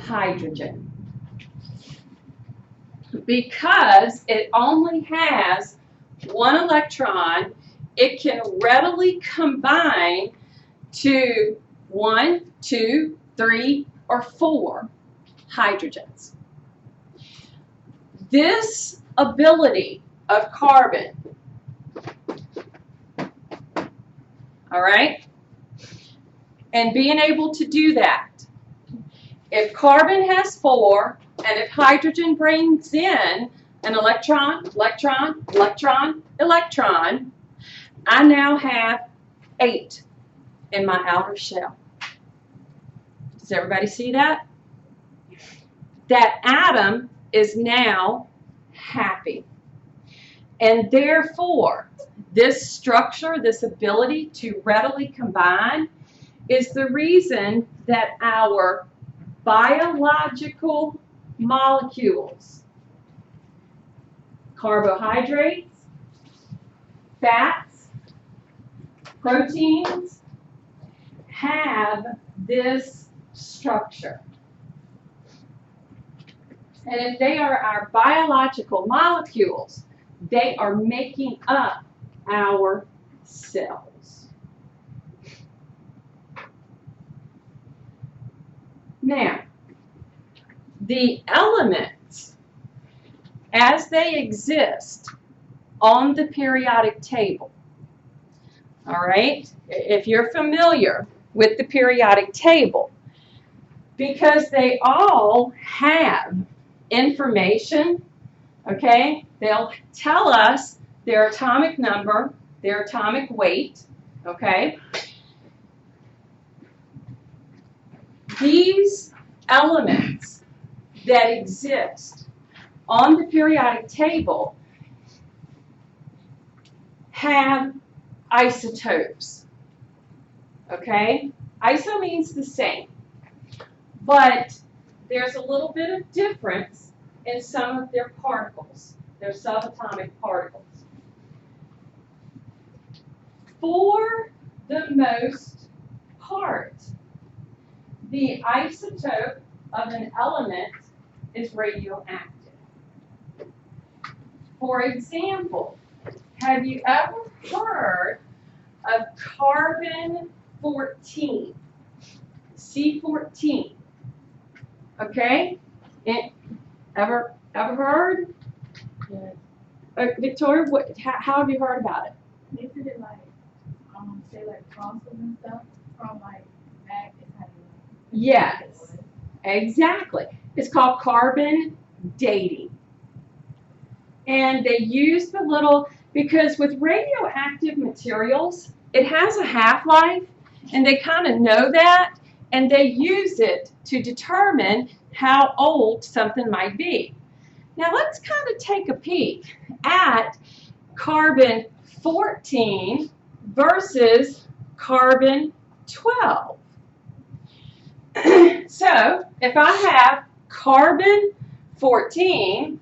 hydrogen. Because it only has one electron, it can readily combine to 1, 2, 3, or 4 hydrogens. This ability of carbon, all right, and being able to do that, if carbon has 4, and if hydrogen brings in an electron, electron, electron, electron, I now have 8 in my outer shell. Does everybody see that? That atom is now happy. And therefore, this structure, this ability to readily combine, is the reason that our biological molecules, carbohydrates, fats, proteins, have this structure. And if they are our biological molecules, they are making up our cells. Now, the elements, as they exist on the periodic table, all right, if you're familiar with the periodic table, because they all have information, okay, they'll tell us their atomic number, their atomic weight, okay. These elements that exist on the periodic table have isotopes, okay? Iso means the same, but there's a little bit of difference in some of their particles, their subatomic particles. For the most part, the isotope of an element is radioactive. For example, have you ever heard of carbon-14, C14? Okay? Ever heard? Yeah. Victoria, how have you heard about it? Isn't it like, say like fossils and stuff from like back in time? Yes, exactly. It's called carbon dating. And they use the little, because with radioactive materials, it has a half-life, and they kind of know that, and they use it to determine how old something might be. Now let's kind of take a peek at carbon-14 versus carbon-12. So if I have carbon-14,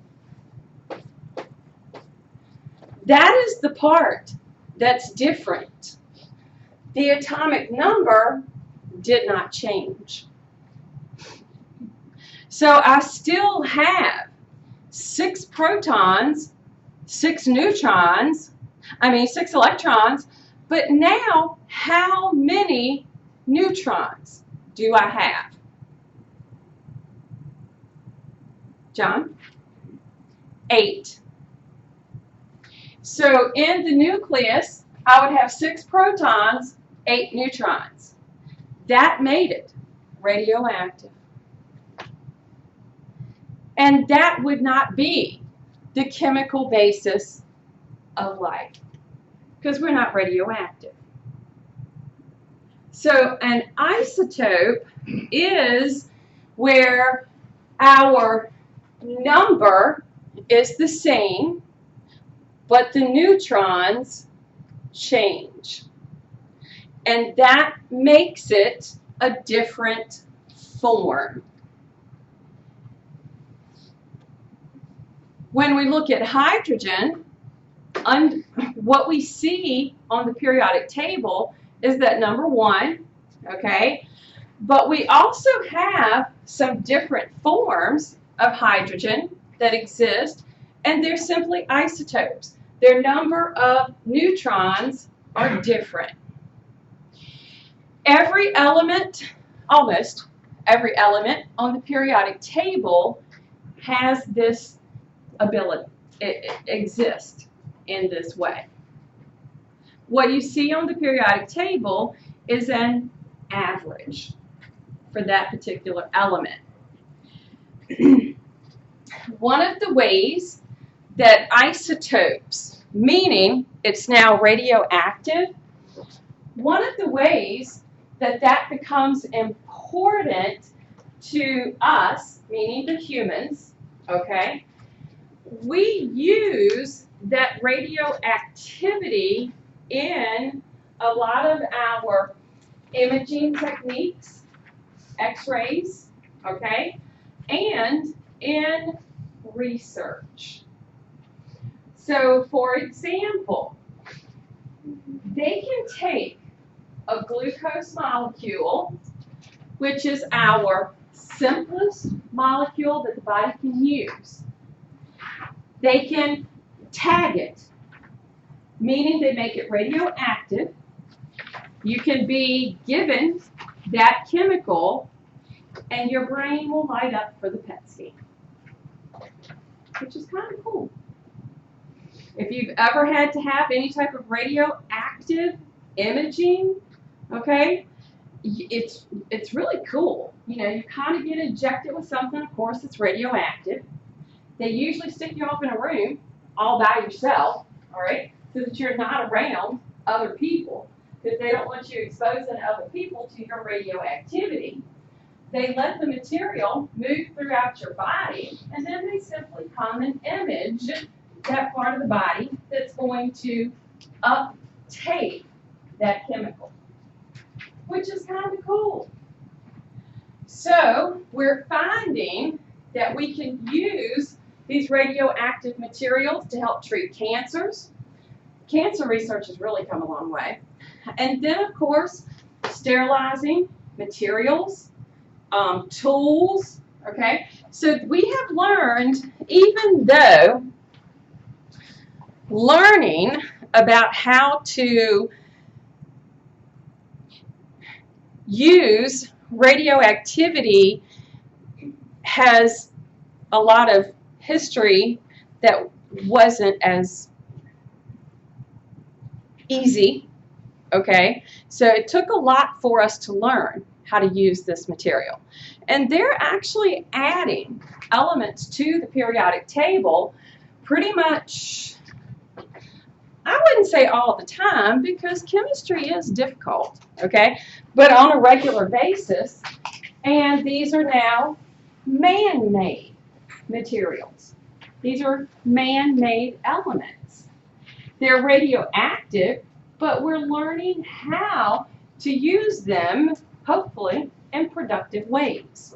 that is the part that's different. The atomic number did not change. So I still have 6 protons, 6 neutrons, 6 electrons, but now how many neutrons do I have? John? 8. So in the nucleus, I would have 6 protons, 8 neutrons. That made it radioactive. And that would not be the chemical basis of life, because we're not radioactive. So an isotope is where our number is the same, but the neutrons change. And that makes it a different form. When we look at hydrogen, what we see on the periodic table is that number 1, okay, But we also have some different forms of hydrogen that exist, and they're simply isotopes. Their number of neutrons are different. Every element, almost every element on the periodic table has this ability. It exists in this way. What you see on the periodic table is an average for that particular element. One of the ways that isotopes, meaning it's now radioactive, one of the ways that that becomes important to us, meaning the humans, okay, we use that radioactivity in a lot of our imaging techniques, x-rays, okay, and in research. So, for example, they can take a glucose molecule, which is our simplest molecule that the body can use. They can tag it, meaning they make it radioactive. You can be given that chemical, and your brain will light up for the PET scan, which is kind of cool. If you've ever had to have any type of radioactive imaging, okay, it's really cool. You know, you kind of get injected with something, of course, that's radioactive. They usually stick you off in a room all by yourself, all right, so that you're not around other people, because they don't want you exposing other people to your radioactivity. They let the material move throughout your body, and then they simply come and image that part of the body that's going to uptake that chemical, which is kind of cool. So we're finding that we can use these radioactive materials to help treat cancers. Cancer research has really come a long way. And then, of course, sterilizing materials, tools, okay? So we have learned, even though learning about how to use radioactivity has a lot of history that wasn't as easy, okay? So it took a lot for us to learn how to use this material. And they're actually adding elements to the periodic table pretty much, I wouldn't say all the time, because chemistry is difficult, okay? But on a regular basis, and these are now man-made materials. These are man-made elements. They're radioactive, but we're learning how to use them, hopefully, in productive ways.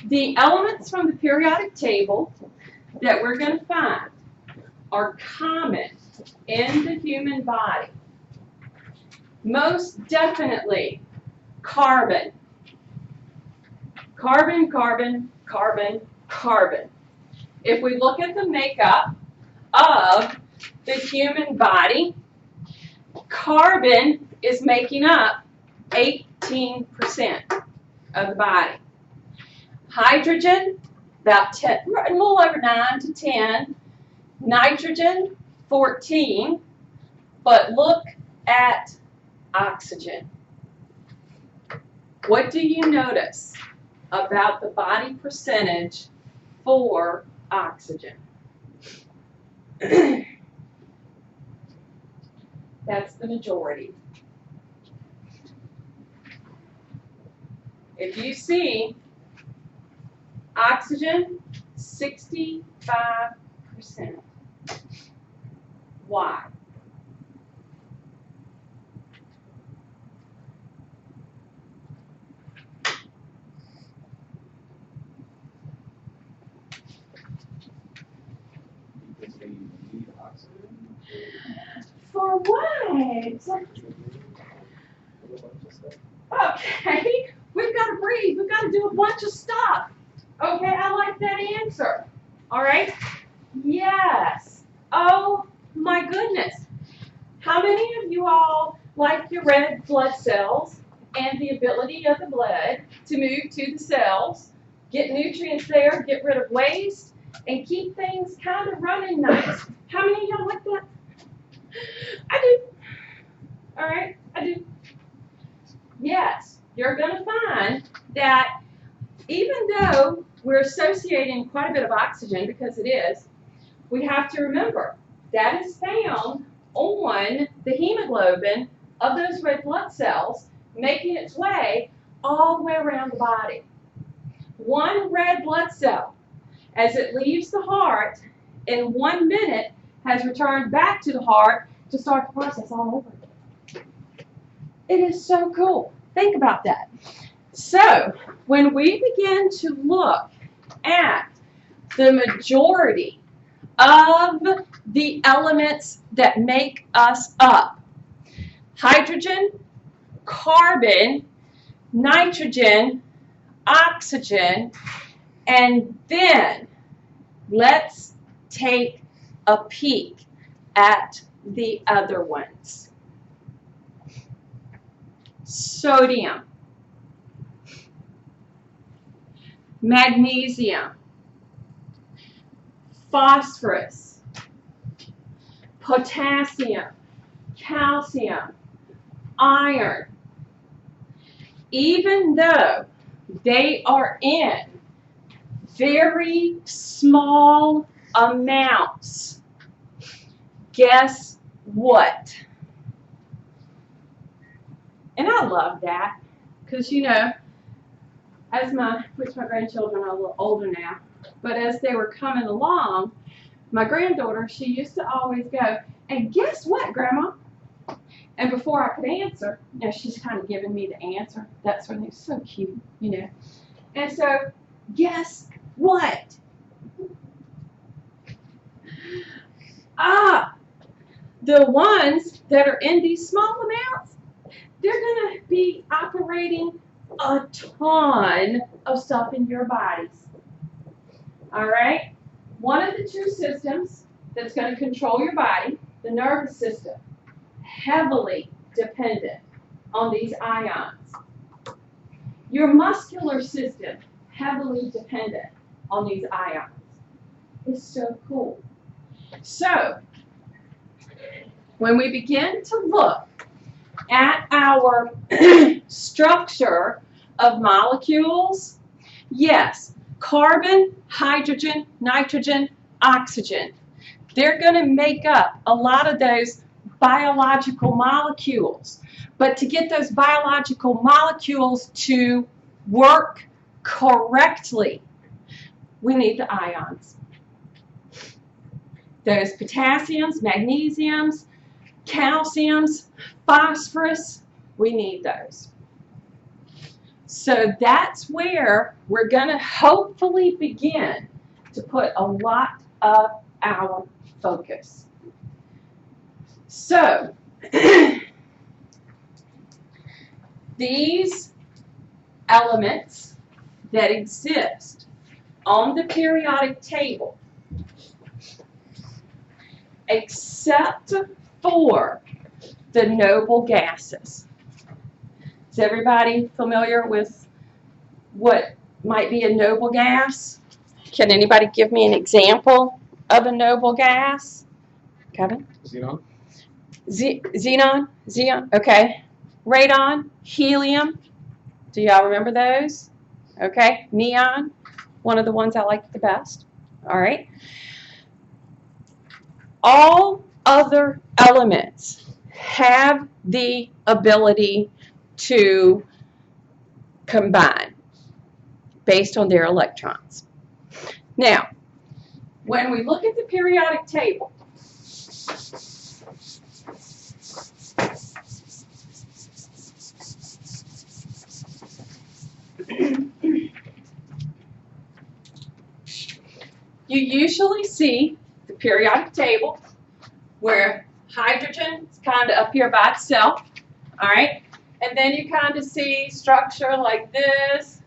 The elements from the periodic table that we're going to find are common in the human body. Most definitely carbon. Carbon, carbon, carbon, carbon. If we look at the makeup of the human body, carbon is making up 18% of the body. Hydrogen, about 10, a little over 9 to 10. Nitrogen, 14. But look at oxygen. What do you notice about the body percentage for oxygen? That's the majority. If you see oxygen, 65%. Why? For what? Okay. breathe. We've got to do a bunch of stuff. Okay, I like that answer. All right? Yes. Oh, my goodness. How many of you all like your red blood cells and the ability of the blood to move to the cells, get nutrients there, get rid of waste, and keep things kind of running nice? How many of y'all like that? I do. All right, I do. Yes, you're going to find that even though we're associating quite a bit of oxygen, because it is, we have to remember that is found on the hemoglobin of those red blood cells, making its way all the way around the body. One red blood cell, as it leaves the heart, in 1 minute has returned back to the heart to start the process all over again. It is so cool. Think about that. So, when we begin to look at the majority of the elements that make us up, hydrogen, carbon, nitrogen, oxygen, and then let's take a peek at the other ones. Sodium, magnesium, phosphorus, potassium, calcium, iron. Even though they are in very small amounts, guess what? And I love that because, you know, which my grandchildren are a little older now, but as they were coming along, my granddaughter, she used to always go, and guess what, Grandma? And before I could answer, you know, she's kind of giving me the answer. That's when it's so cute, you know. And so, guess what? The ones that are in these small amounts, they're going to be operating a ton of stuff in your bodies. All right? One of the two systems that's going to control your body, the nervous system, heavily dependent on these ions. Your muscular system, heavily dependent on these ions. It's so cool. So, when we begin to look at our structure of molecules, yes, carbon, hydrogen, nitrogen, oxygen. They're going to make up a lot of those biological molecules. But to get those biological molecules to work correctly, we need the ions. Those potassiums, magnesiums, calciums, phosphorus, we need those. So that's where we're going to hopefully begin to put a lot of our focus. So, these elements that exist on the periodic table, except for the noble gases. Is everybody familiar with what might be a noble gas? Can anybody give me an example of a noble gas? Kevin? Xenon. Xenon, okay. Radon, helium. Do y'all remember those? Okay. Neon, one of the ones I like the best. All right. All other elements have the ability to combine based on their electrons. Now, when we look at the periodic table, you usually see the periodic table where hydrogen is kind of up here by itself, all right? And then you kind of see structure like this,